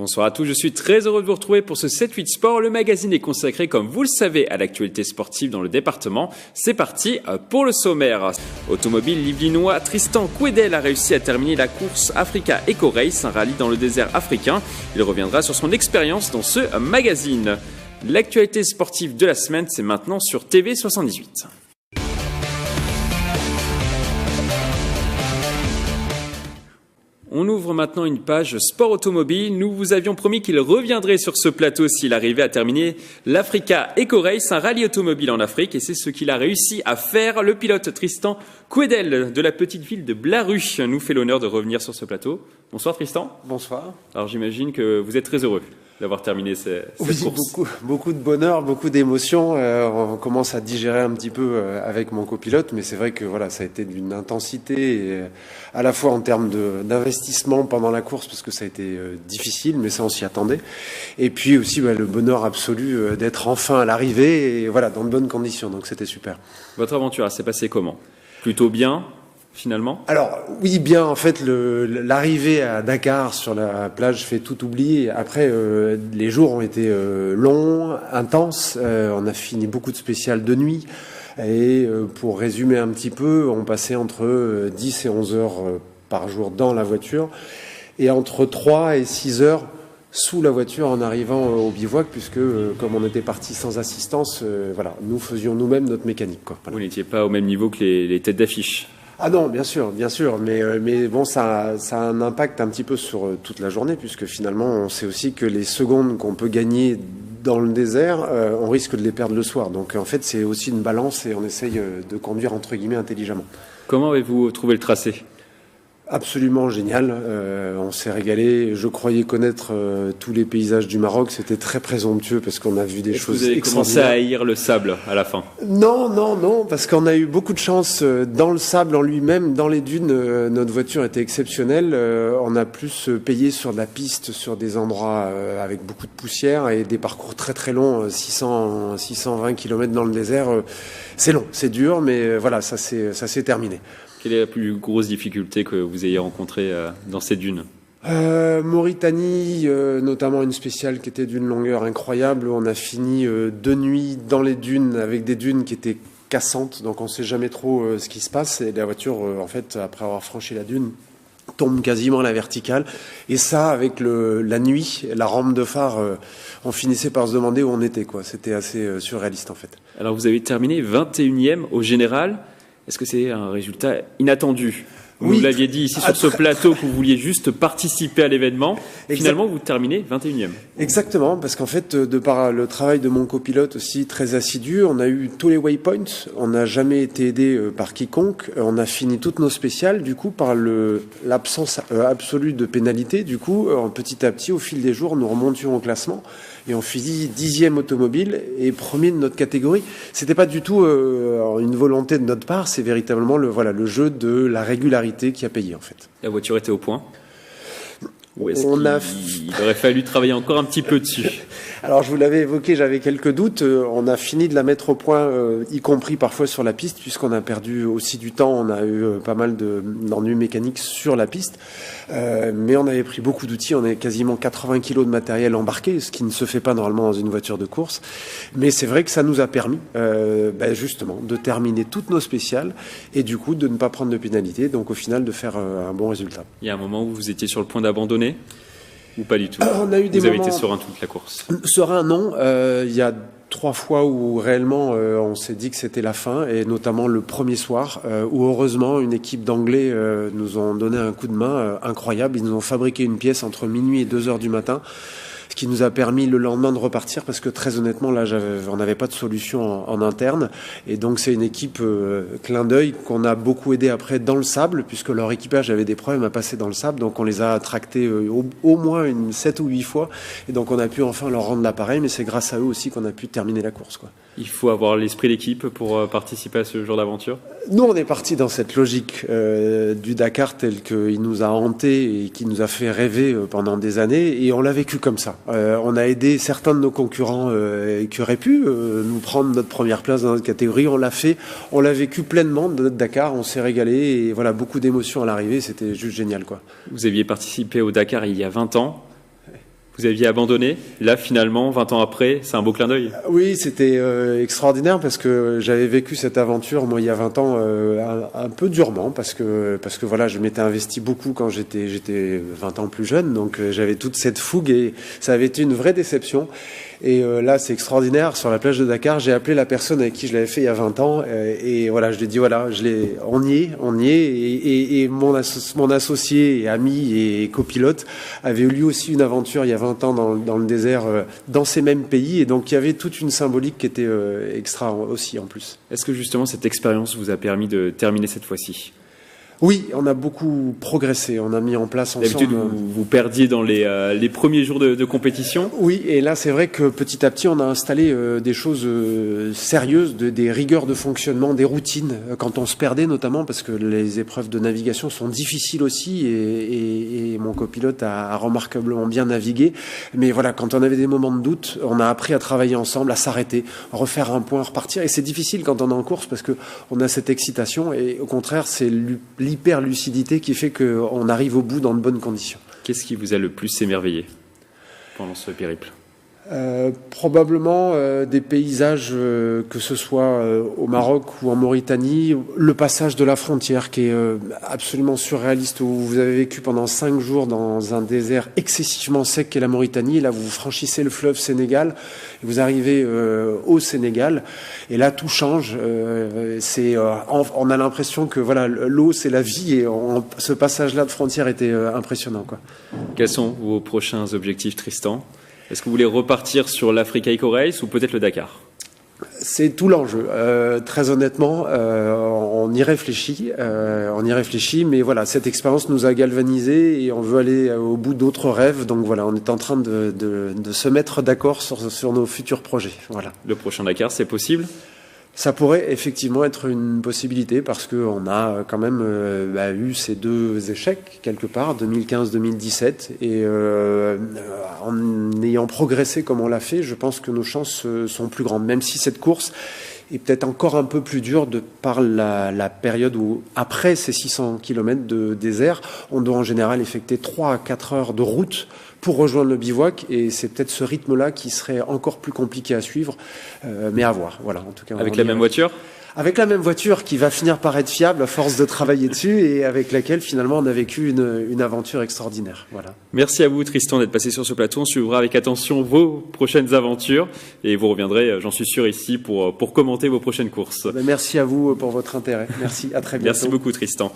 Bonsoir à tous, je suis très heureux de vous retrouver pour ce 7-8 Sport. Le magazine est consacré, comme vous le savez, à l'actualité sportive dans le département. C'est parti pour le sommaire. Automobile, l'Yvelinois Tristan Quedel a réussi à terminer la course Africa Eco Race, un rallye dans le désert africain. Il reviendra sur son expérience dans ce magazine. L'actualité sportive de la semaine, c'est maintenant sur TV78. On ouvre maintenant une page sport automobile. Nous vous avions promis qu'il reviendrait sur ce plateau s'il arrivait à terminer l'Africa Eco Race, un rallye automobile en Afrique. Et c'est ce qu'il a réussi à faire. Le pilote Tristan Quedel de la petite ville de Blaru nous fait l'honneur de revenir sur ce plateau. Bonsoir Tristan. Bonsoir. Alors j'imagine que vous êtes très heureux d'avoir terminé cette course. Beaucoup de bonheur, beaucoup d'émotions. On commence à digérer un petit peu avec mon copilote, mais c'est vrai que voilà, ça a été d'une intensité, et, à la fois en termes d'investissement pendant la course, parce que ça a été difficile, mais ça on s'y attendait. Et puis aussi le bonheur absolu d'être enfin à l'arrivée, et voilà, dans de bonnes conditions. Donc c'était super. Votre aventure s'est passée comment? Plutôt bien? Finalement? Alors oui, bien, en fait l'arrivée à Dakar sur la plage fait tout oublier. Après les jours ont été longs, intenses, on a fini beaucoup de spéciales de nuit et pour résumer un petit peu, on passait entre 10 et 11 heures par jour dans la voiture et entre 3 et 6 heures sous la voiture en arrivant au bivouac, puisque comme on était parti sans assistance, voilà, nous faisions nous-mêmes notre mécanique, quoi. Voilà. Vous n'étiez pas au même niveau que les têtes d'affiche? Ah non, bien sûr, mais bon, ça a un impact un petit peu sur toute la journée, puisque finalement, on sait aussi que les secondes qu'on peut gagner dans le désert, on risque de les perdre le soir. Donc en fait, c'est aussi une balance et on essaye de conduire entre guillemets intelligemment. Comment avez-vous trouvé le tracé? Absolument génial, on s'est régalé. Je croyais connaître tous les paysages du Maroc, c'était très présomptueux parce qu'on a vu des choses extraordinaires. Vous avez commencé à haïr le sable à la fin? Non, parce qu'on a eu beaucoup de chance dans le sable en lui-même, dans les dunes. Notre voiture était exceptionnelle. On a plus payé sur de la piste, sur des endroits avec beaucoup de poussière et des parcours très très longs, 620 km dans le désert. C'est long, c'est dur, mais voilà, ça s'est terminé. Quelle est la plus grosse difficulté que vous ayez rencontrée dans ces dunes? Mauritanie, notamment une spéciale qui était d'une longueur incroyable. On a fini 2 nuits dans les dunes avec des dunes qui étaient cassantes, donc on ne sait jamais trop ce qui se passe. Et la voiture, en fait, après avoir franchi la dune, tombe quasiment à la verticale. Et ça, avec la nuit, la rampe de phare, on finissait par se demander où on était, quoi. C'était assez surréaliste, en fait. Alors vous avez terminé 21e au général. Est-ce que c'est un résultat inattendu? Vous nous l'aviez dit ici sur ce plateau que vous vouliez juste participer à l'événement. Finalement, vous terminez 21e. Exactement, parce qu'en fait, de par le travail de mon copilote aussi très assidu, on a eu tous les waypoints. On n'a jamais été aidé par quiconque. On a fini toutes nos spéciales, du coup, par l'absence absolue de pénalité. Du coup, petit à petit, au fil des jours, nous remontions au classement. Et on finit 10e automobile et premier de notre catégorie. C'était pas du tout une volonté de notre part, c'est véritablement le jeu de la régularité qui a payé, en fait. La voiture était au point? Ou est-ce qu'il aurait fallu travailler encore un petit peu dessus? Alors je vous l'avais évoqué, j'avais quelques doutes. On a fini de la mettre au point, y compris parfois sur la piste, puisqu'on a perdu aussi du temps. On a eu pas mal d'ennuis mécaniques sur la piste. Mais on avait pris beaucoup d'outils. On avait quasiment 80 kilos de matériel embarqué, ce qui ne se fait pas normalement dans une voiture de course. Mais c'est vrai que ça nous a permis justement de terminer toutes nos spéciales et du coup de ne pas prendre de pénalité. Donc au final de faire un bon résultat. Il y a un moment où vous étiez sur le point d'abandonner? Ou pas du tout? On a eu des Vous avez moments... été serein toute la course? Serein, non. Il y a 3 fois où réellement on s'est dit que c'était la fin, et notamment le premier soir où heureusement une équipe d'Anglais nous ont donné un coup de main incroyable. Ils nous ont fabriqué une pièce entre minuit et 2 heures du matin, ce qui nous a permis le lendemain de repartir, parce que très honnêtement là on n'avait pas de solution en interne, et donc c'est une équipe clin d'œil qu'on a beaucoup aidé après dans le sable, puisque leur équipage avait des problèmes à passer dans le sable, donc on les a tractés au moins 7 ou 8 fois, et donc on a pu enfin leur rendre l'appareil, mais c'est grâce à eux aussi qu'on a pu terminer la course, quoi. Il faut avoir l'esprit d'équipe pour participer à ce genre d'aventure? Nous, on est parti dans cette logique du Dakar tel qu'il nous a hanté et qui nous a fait rêver pendant des années, et on l'a vécu comme ça. On a aidé certains de nos concurrents qui auraient pu nous prendre notre première place dans notre catégorie. On l'a fait, on l'a vécu pleinement de notre Dakar, on s'est régalé, et voilà, beaucoup d'émotions à l'arrivée, c'était juste génial, quoi. Vous aviez participé au Dakar il y a 20 ans. Vous aviez abandonné. Là, finalement, 20 ans après, c'est un beau clin d'œil. Oui, c'était extraordinaire parce que j'avais vécu cette aventure, moi, il y a 20 ans, un peu durement parce que voilà, je m'étais investi beaucoup quand j'étais 20 ans plus jeune, donc j'avais toute cette fougue et ça avait été une vraie déception. Et là, c'est extraordinaire. Sur la plage de Dakar, j'ai appelé la personne avec qui je l'avais fait il y a 20 ans. Et voilà, je lui ai dit, voilà, on y est. Et mon associé et ami et copilote avait eu lui aussi une aventure il y a 20 ans dans le désert, dans ces mêmes pays. Et donc, il y avait toute une symbolique qui était extra aussi en plus. Est-ce que justement cette expérience vous a permis de terminer cette fois-ci ? Oui, on a beaucoup progressé. On a mis en place ensemble. D'habitude, vous perdiez dans les premiers jours de compétition. Oui, et là, c'est vrai que petit à petit, on a installé des choses sérieuses, des rigueurs de fonctionnement, des routines. Quand on se perdait, notamment, parce que les épreuves de navigation sont difficiles aussi, et mon copilote a remarquablement bien navigué. Mais voilà, quand on avait des moments de doute, on a appris à travailler ensemble, à s'arrêter, refaire un point, repartir. Et c'est difficile quand on est en course parce que on a cette excitation, et au contraire, c'est l'hyper-lucidité qui fait qu'on arrive au bout dans de bonnes conditions. Qu'est-ce qui vous a le plus émerveillé pendant ce périple ? Probablement des paysages, que ce soit au Maroc ou en Mauritanie, le passage de la frontière qui est absolument surréaliste, où vous avez vécu pendant 5 jours dans un désert excessivement sec qu'est la Mauritanie, et là vous franchissez le fleuve Sénégal, et vous arrivez au Sénégal, et là tout change. On a l'impression que voilà, l'eau c'est la vie, et ce passage-là de frontière était impressionnant, quoi. Quels sont vos prochains objectifs, Tristan ? Est-ce que vous voulez repartir sur l'Africa Eco Race ou peut-être le Dakar ? C'est tout l'enjeu. Très honnêtement, on y réfléchit, mais voilà, cette expérience nous a galvanisés et on veut aller au bout d'autres rêves. Donc voilà, on est en train de se mettre d'accord sur nos futurs projets. Voilà. Le prochain Dakar, c'est possible ? Ça pourrait effectivement être une possibilité parce qu'on a quand même eu ces 2 échecs quelque part, 2015-2017, et en ayant progressé comme on l'a fait, je pense que nos chances sont plus grandes, même si cette course est peut-être encore un peu plus dure de par la période où, après ces 600 km de désert, on doit en général effectuer 3 à 4 heures de route pour rejoindre le bivouac, et c'est peut-être ce rythme-là qui serait encore plus compliqué à suivre, mais à voir. Voilà, en tout cas. Avec la même voiture ? Avec la même voiture qui va finir par être fiable à force de travailler dessus, et avec laquelle finalement on a vécu une aventure extraordinaire. Voilà. Merci à vous, Tristan, d'être passé sur ce plateau. On suivra avec attention vos prochaines aventures et vous reviendrez, j'en suis sûr, ici pour commenter vos prochaines courses. Merci à vous pour votre intérêt. Merci, à très bientôt. Merci beaucoup, Tristan.